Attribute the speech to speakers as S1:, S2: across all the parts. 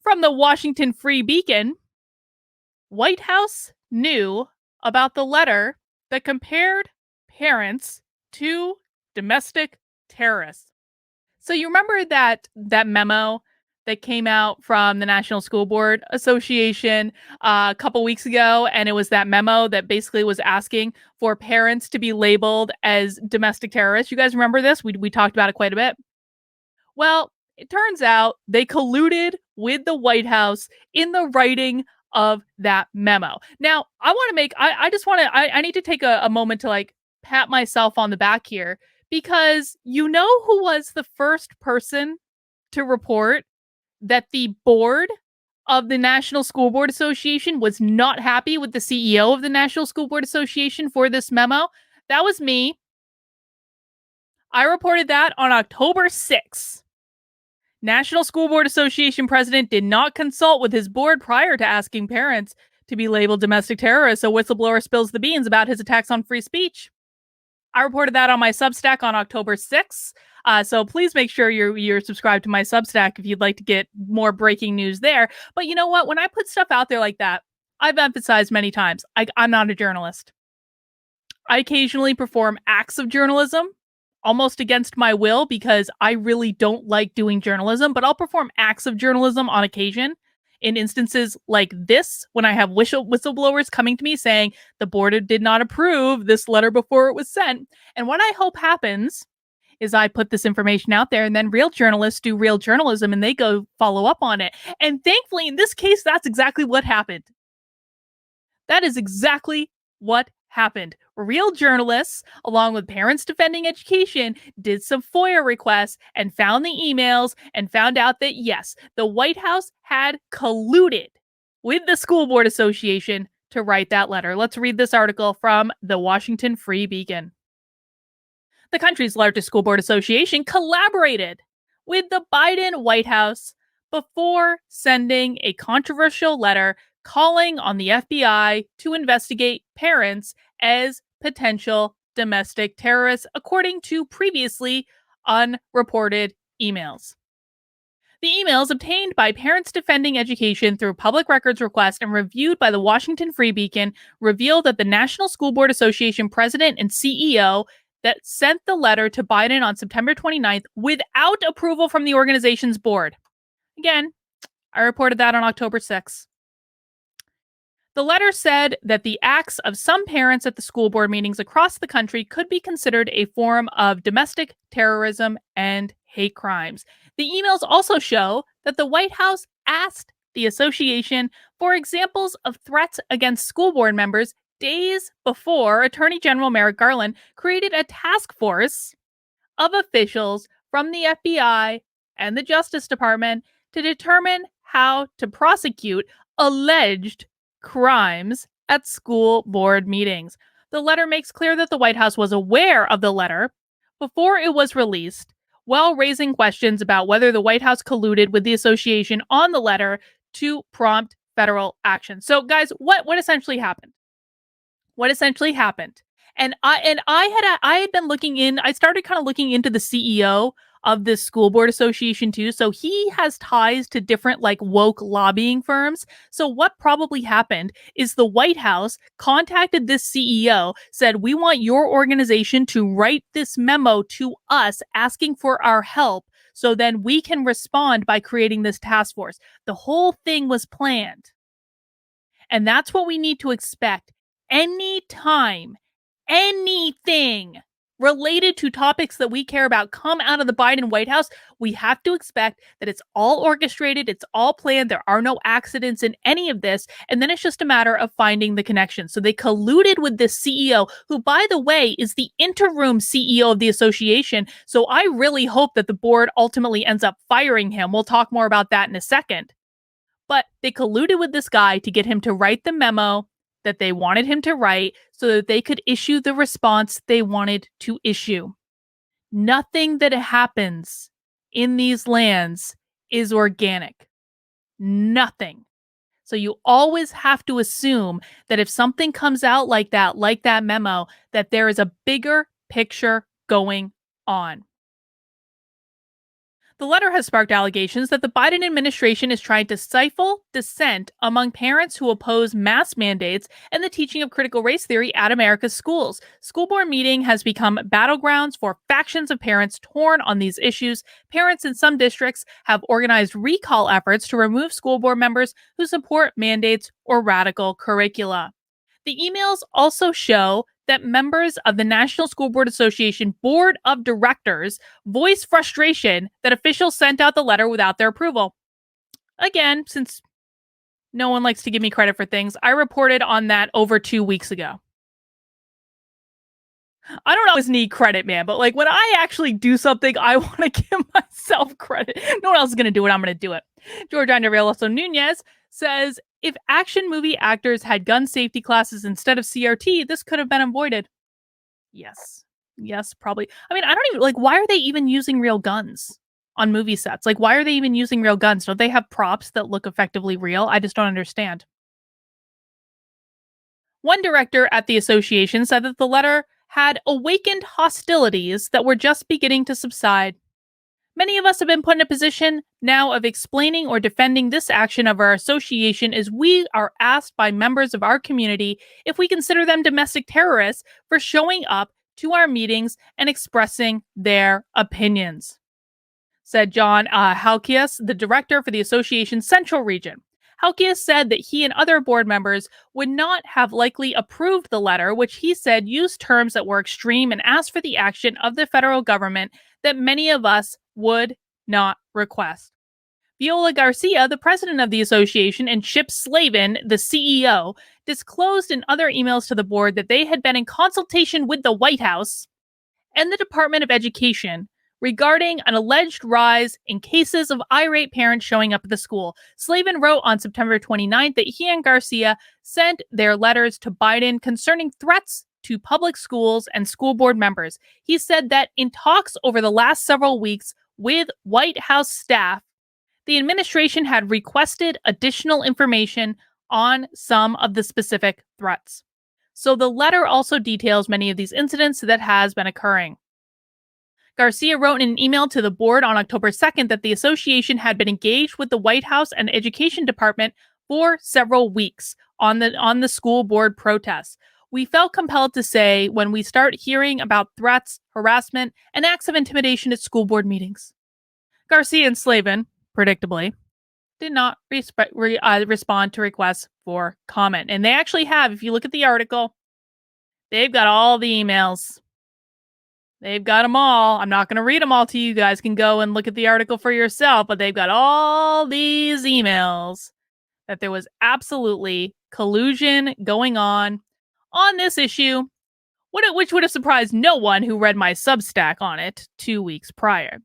S1: From the Washington Free Beacon, White House knew about the letter that compared parents to domestic terrorists. So you remember that memo that came out from the National School Board Association a couple weeks ago, and it was that memo that basically was asking for parents to be labeled as domestic terrorists. You guys remember this? We talked about it quite a bit. Well, it turns out they colluded with the White House in the writing of that memo. Now, I just want to, I need to take a moment to like pat myself on the back here because you know who was the first person to report that the board of the National School Board Association was not happy with the CEO of the National School Board Association for this memo? That was me. I reported that on October 6th. National School Board Association president did not consult with his board prior to asking parents to be labeled domestic terrorists, so whistleblower spills the beans about his attacks on free speech. I reported that on my Substack on October 6th, so please make sure you're subscribed to my Substack if you'd like to get more breaking news there. But you know what? When I put stuff out there like that, I've emphasized many times, I'm not a journalist. I occasionally perform acts of journalism, almost against my will because I really don't like doing journalism, but I'll perform acts of journalism on occasion in instances like this, when I have whistleblowers coming to me saying the board did not approve this letter before it was sent. And what I hope happens is I put this information out there and then real journalists do real journalism and they go follow up on it. And thankfully, in this case, that's exactly what happened. That is exactly what happened. Real journalists, along with Parents Defending Education, did some FOIA requests and found the emails and found out that, yes, the White House had colluded with the School Board Association to write that letter. Let's read this article from the Washington Free Beacon. The country's largest school board association collaborated with the Biden White House before sending a controversial letter calling on the FBI to investigate parents as potential domestic terrorists, according to previously unreported emails. The emails obtained by Parents Defending Education through public records request and reviewed by the Washington Free Beacon reveal that the National School Board Association president and CEO that sent the letter to Biden on September 29th without approval from the organization's board. Again, I reported that on October 6th. The letter said that the acts of some parents at the school board meetings across the country could be considered a form of domestic terrorism and hate crimes. The emails also show that the White House asked the association for examples of threats against school board members days before Attorney General Merrick Garland created a task force of officials from the FBI and the Justice Department to determine how to prosecute alleged crimes at school board meetings. The letter makes clear that the White House was aware of the letter before it was released, while raising questions about whether the White House colluded with the association on the letter to prompt federal action. So, guys, what essentially happened? What essentially happened? And I had been looking in. I started kind of looking into the CEO of this school board association too. So he has ties to different like woke lobbying firms. So what probably happened is the White House contacted this CEO, said, "We want your organization to write this memo to us asking for our help so then we can respond by creating this task force." The whole thing was planned. And that's what we need to expect anytime anything related to topics that we care about come out of the Biden White House. We have to expect that it's all orchestrated, it's all planned, there are no accidents in any of this, and then it's just a matter of finding the connection. So they colluded with this CEO, who, by the way, is the interim CEO of the association, so I really hope that the board ultimately ends up firing him. We'll talk more about that in a second. But they colluded with this guy to get him to write the memo that they wanted him to write so that they could issue the response they wanted to issue. Nothing that happens in these lands is organic. Nothing. So you always have to assume that if something comes out like that memo, that there is a bigger picture going on. The letter has sparked allegations that the Biden administration is trying to stifle dissent among parents who oppose mask mandates and the teaching of critical race theory at America's schools. School board meeting has become battlegrounds for factions of parents torn on these issues. Parents in some districts have organized recall efforts to remove school board members who support mandates or radical curricula. The emails also show that members of the National School Board Association Board of Directors voiced frustration that officials sent out the letter without their approval. Again, since no one likes to give me credit for things, I reported on that over 2 weeks ago. I don't always need credit, man, but like when I actually do something, I want to give myself credit. No one else is going to do it. I'm going to do it. George Andreoloso Nunez says, if action movie actors had gun safety classes instead of CRT, this could have been avoided. Yes. Yes, probably. I mean, I don't even, like, why are they even using real guns on movie sets? Like, why are they even using real guns? Don't they have props that look effectively real? I just don't understand. One director at the association said that the letter had awakened hostilities that were just beginning to subside. Many of us have been put in a position now of explaining or defending this action of our association as we are asked by members of our community if we consider them domestic terrorists for showing up to our meetings and expressing their opinions, said John Halkias, the director for the association's Central Region. Halkias said that he and other board members would not have likely approved the letter, which he said used terms that were extreme and asked for the action of the federal government that many of us would not request. Viola Garcia, the president of the association, and Chip Slavin, the CEO, disclosed in other emails to the board that they had been in consultation with the White House and the Department of Education regarding an alleged rise in cases of irate parents showing up at the school. Slavin wrote on September 29th that he and Garcia sent their letters to Biden concerning threats to public schools and school board members. He said that in talks over the last several weeks with White House staff, the administration had requested additional information on some of the specific threats. So the letter also details many of these incidents that has been occurring. Garcia wrote in an email to the board on October 2nd that the association had been engaged with the White House and Education Department for several weeks on the school board protests. We felt compelled to say when we start hearing about threats, harassment, and acts of intimidation at school board meetings. Garcia and Slavin, predictably, did not respond to requests for comment. And they actually have, if you look at the article, they've got all the emails. They've got them all. I'm not going to read them all to you. You guys can go and look at the article for yourself, but they've got all these emails that there was absolutely collusion going on this issue, which would have surprised no one who read my Substack on it 2 weeks prior.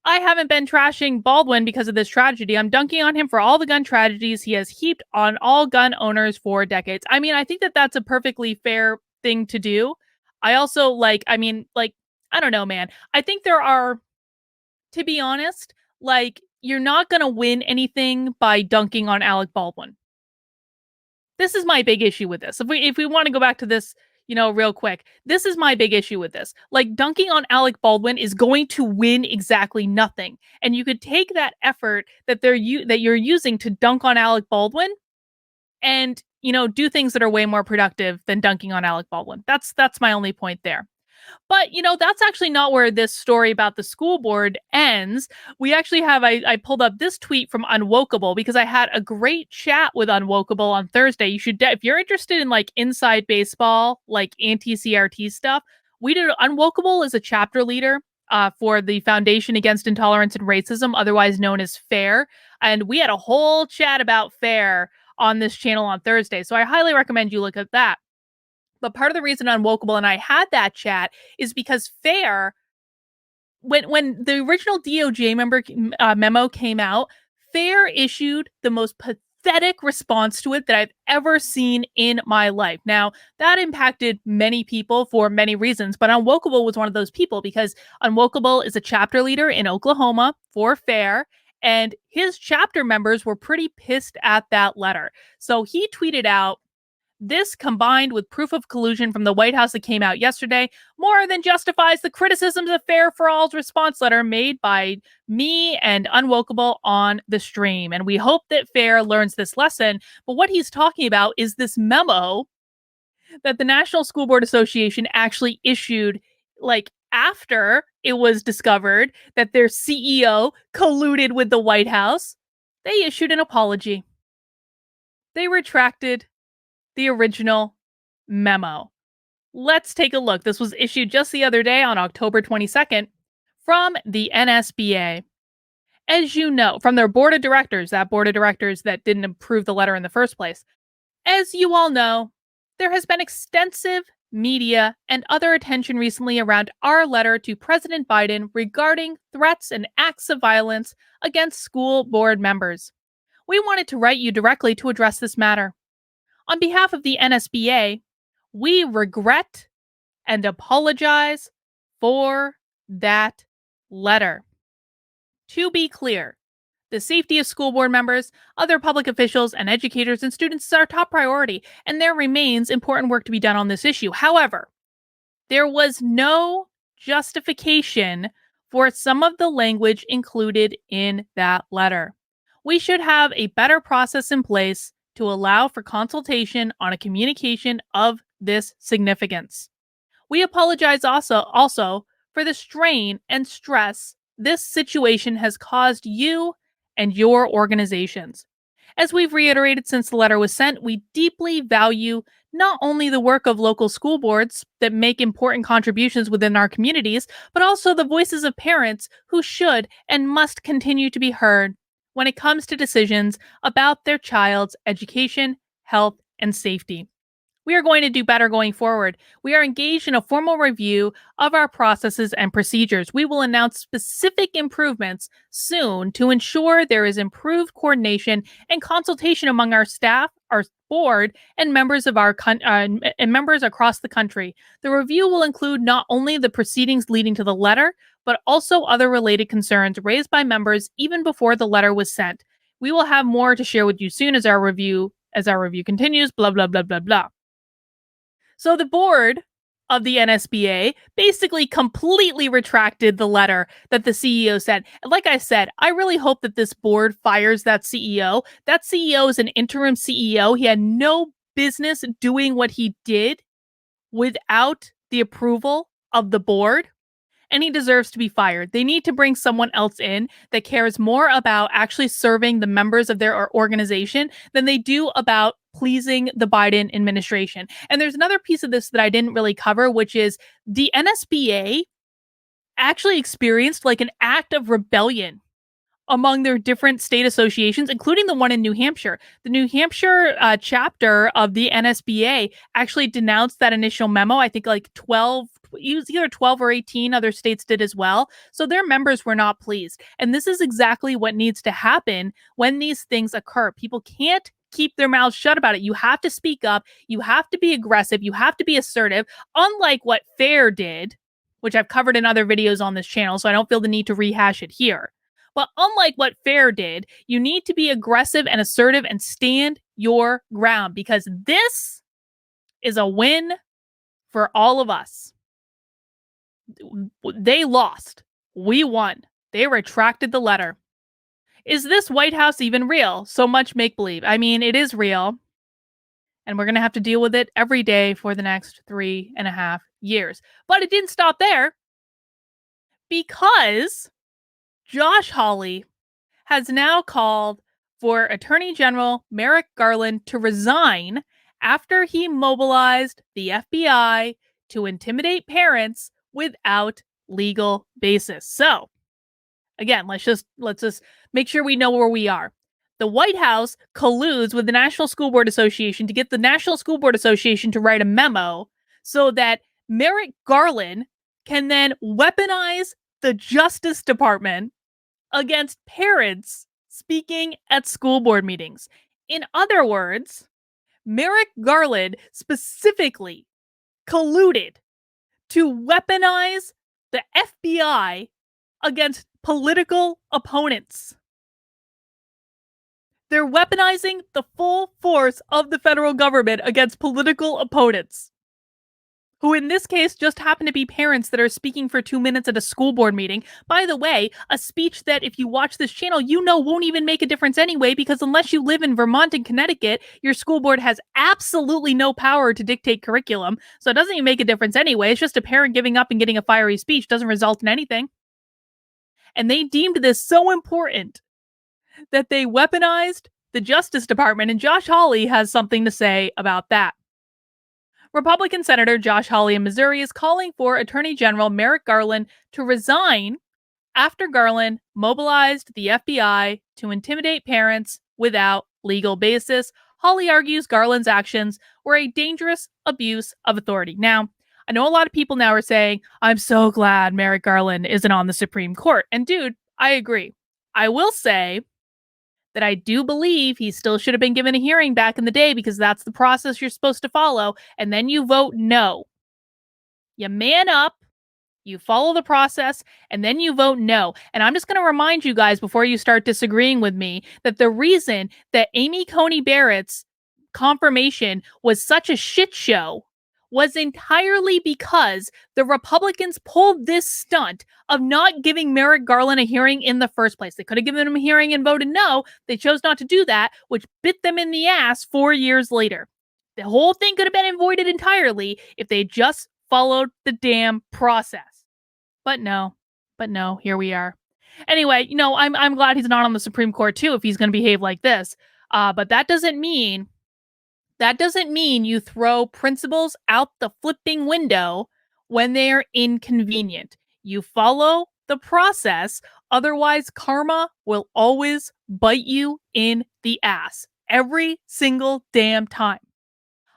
S1: I haven't been trashing Baldwin because of this tragedy. I'm dunking on him for all the gun tragedies he has heaped on all gun owners for decades. I mean, I think that that's a perfectly fair thing to do. I also I don't know, man. I think there are, to be honest, you're not going to win anything by dunking on Alec Baldwin. This is my big issue with this. If we want to go back to this, real quick, this is my big issue with this. Dunking on Alec Baldwin is going to win exactly nothing. And you could take that effort that you're using to dunk on Alec Baldwin and, do things that are way more productive than dunking on Alec Baldwin. That's my only point there. But, that's actually not where this story about the school board ends. We actually have, I pulled up this tweet from Unwokeable because I had a great chat with Unwokeable on Thursday. You should, if you're interested in inside baseball, anti-CRT stuff, Unwokeable is a chapter leader for the Foundation Against Intolerance and Racism, otherwise known as FAIR. And we had a whole chat about FAIR on this channel on Thursday. So I highly recommend you look at that. But part of the reason Unwokeable and I had that chat is because FAIR, when the original DOJ memo came out, FAIR issued the most pathetic response to it that I've ever seen in my life. Now, that impacted many people for many reasons, but Unwokeable was one of those people because Unwokeable is a chapter leader in Oklahoma for FAIR, and his chapter members were pretty pissed at that letter. So he tweeted out This, combined with proof of collusion from the White House that came out yesterday, more than justifies the criticisms of Fair for All's response letter made by me and Unwokeable on the stream. And we hope that Fair learns this lesson. But what he's talking about is this memo that the National School Board Association actually issued, like, after it was discovered that their CEO colluded with the White House. They issued an apology. They retracted the original memo. Let's take a look. This was issued just the other day on October 22nd from the NSBA. As you know, from their board of directors, that board of directors that didn't approve the letter in the first place. As you all know, there has been extensive media and other attention recently around our letter to President Biden regarding threats and acts of violence against school board members. We wanted to write you directly to address this matter. On behalf of the NSBA, we regret and apologize for that letter. To be clear, the safety of school board members, other public officials, and educators and students is our top priority, and there remains important work to be done on this issue. However, there was no justification for some of the language included in that letter. We should have a better process in place to allow for consultation on a communication of this significance. We apologize also for the strain and stress this situation has caused you and your organizations. As we've reiterated since the letter was sent, we deeply value not only the work of local school boards that make important contributions within our communities, but also the voices of parents who should and must continue to be heard when it comes to decisions about their child's education, health, and safety. We are going to do better going forward. We are engaged in a formal review of our processes and procedures. We will announce specific improvements soon to ensure there is improved coordination and consultation among our staff, our board, and members of our members across the country. The review will include not only the proceedings leading to the letter, but also other related concerns raised by members even before the letter was sent. We will have more to share with you soon as our review continues. Blah blah blah blah blah. So the board of the NSBA basically completely retracted the letter that the CEO sent. And like I said, I really hope that this board fires that CEO. That CEO is an interim CEO. He had no business doing what he did without the approval of the board, and he deserves to be fired. They need to bring someone else in that cares more about actually serving the members of their organization than they do about pleasing the Biden administration. And there's another piece of this that I didn't really cover, which is the NSBA actually experienced like an act of rebellion among their different state associations, including the one in New Hampshire. The New Hampshire chapter of the NSBA actually denounced that initial memo. I think like 12, it was either 12 or 18 other states did as well. So their members were not pleased. And this is exactly what needs to happen when these things occur. People can't keep their mouths shut about it. You have to speak up. You have to be aggressive. You have to be assertive, unlike what FAIR did, which I've covered in other videos on this channel, so I don't feel the need to rehash it here. But unlike what FAIR did, you need to be aggressive and assertive and stand your ground, because this is a win for all of us. They lost. We won. They retracted the letter. Is this White House even real? So much make-believe. I mean, it is real. And we're going to have to deal with it every day for the next 3.5 years. But it didn't stop there, because Josh Hawley has now called for Attorney General Merrick Garland to resign after he mobilized the FBI to intimidate parents without legal basis. So, again, let's just make sure we know where we are. The White House colludes with the National School Board Association to get the National School Board Association to write a memo so that Merrick Garland can then weaponize the Justice Department against parents speaking at school board meetings. In other words, Merrick Garland specifically colluded to weaponize the FBI against political opponents. They're weaponizing the full force of the federal government against political opponents, who in this case just happen to be parents that are speaking for 2 minutes at a school board meeting. By the way, a speech that if you watch this channel, you know won't even make a difference anyway, because unless you live in Vermont and Connecticut, your school board has absolutely no power to dictate curriculum. So it doesn't even make a difference anyway. It's just a parent giving up and getting a fiery speech. Doesn't result in anything. And they deemed this so important that they weaponized the Justice Department, and Josh Hawley has something to say about that. Republican Senator Josh Hawley in Missouri is calling for Attorney General Merrick Garland to resign after Garland mobilized the FBI to intimidate parents without legal basis. Hawley argues Garland's actions were a dangerous abuse of authority. Now, I know a lot of people now are saying, I'm so glad Merrick Garland isn't on the Supreme Court. And dude, I agree. I will say that I do believe he still should have been given a hearing back in the day, because that's the process you're supposed to follow. And then you vote no. You man up, you follow the process, and then you vote no. And I'm just going to remind you guys before you start disagreeing with me that the reason that Amy Coney Barrett's confirmation was such a shit show was entirely because the Republicans pulled this stunt of not giving Merrick Garland a hearing in the first place. They could have given him a hearing and voted no. They chose not to do that, which bit them in the ass 4 years later. The whole thing could have been avoided entirely if they just followed the damn process. But no, here we are. Anyway, I'm glad he's not on the Supreme Court too if he's going to behave like this. But that doesn't mean you throw principles out the flipping window when they are inconvenient. You follow the process, otherwise karma will always bite you in the ass every single damn time.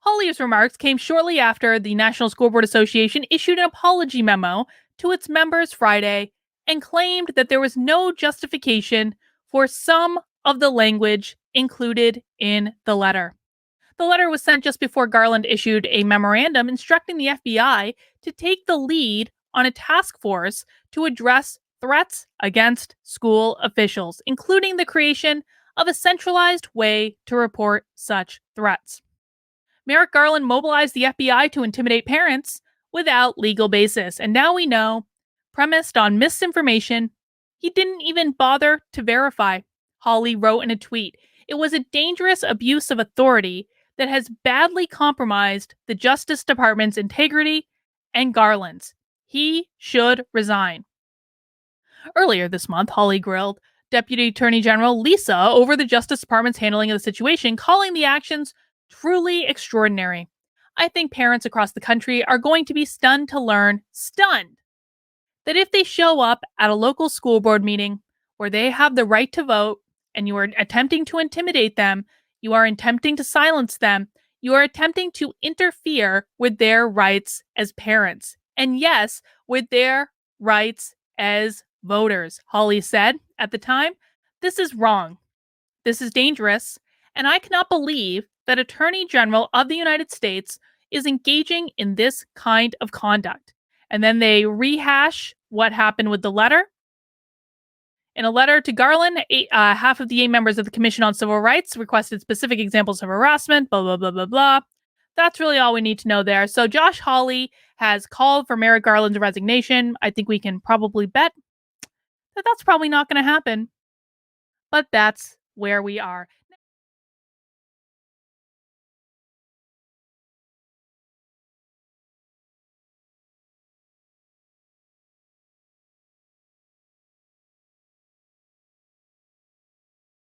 S1: Hawley's remarks came shortly after the National School Board Association issued an apology memo to its members Friday and claimed that there was no justification for some of the language included in the letter. The letter was sent just before Garland issued a memorandum instructing the FBI to take the lead on a task force to address threats against school officials, including the creation of a centralized way to report such threats. Merrick Garland mobilized the FBI to intimidate parents without legal basis, and now we know, premised on misinformation, he didn't even bother to verify. Hawley wrote in a tweet, "It was a dangerous abuse of authority that has badly compromised the Justice Department's integrity and Garland's. He should resign." Earlier this month, Hawley grilled Deputy Attorney General Lisa over the Justice Department's handling of the situation, calling the actions truly extraordinary. I think parents across the country are going to be stunned, that if they show up at a local school board meeting where they have the right to vote and you are attempting to intimidate them, you are attempting to silence them, you are attempting to interfere with their rights as parents. And yes, with their rights as voters, Hawley said at the time. This is wrong. This is dangerous. And I cannot believe that Attorney General of the United States is engaging in this kind of conduct. And then they rehash what happened with the letter. In a letter to Garland, half of the 8 members of the Commission on Civil Rights requested specific examples of harassment, blah, blah, blah, blah, blah. That's really all we need to know there. So Josh Hawley has called for Merrick Garland's resignation. I think we can probably bet that that's probably not going to happen. But that's where we are.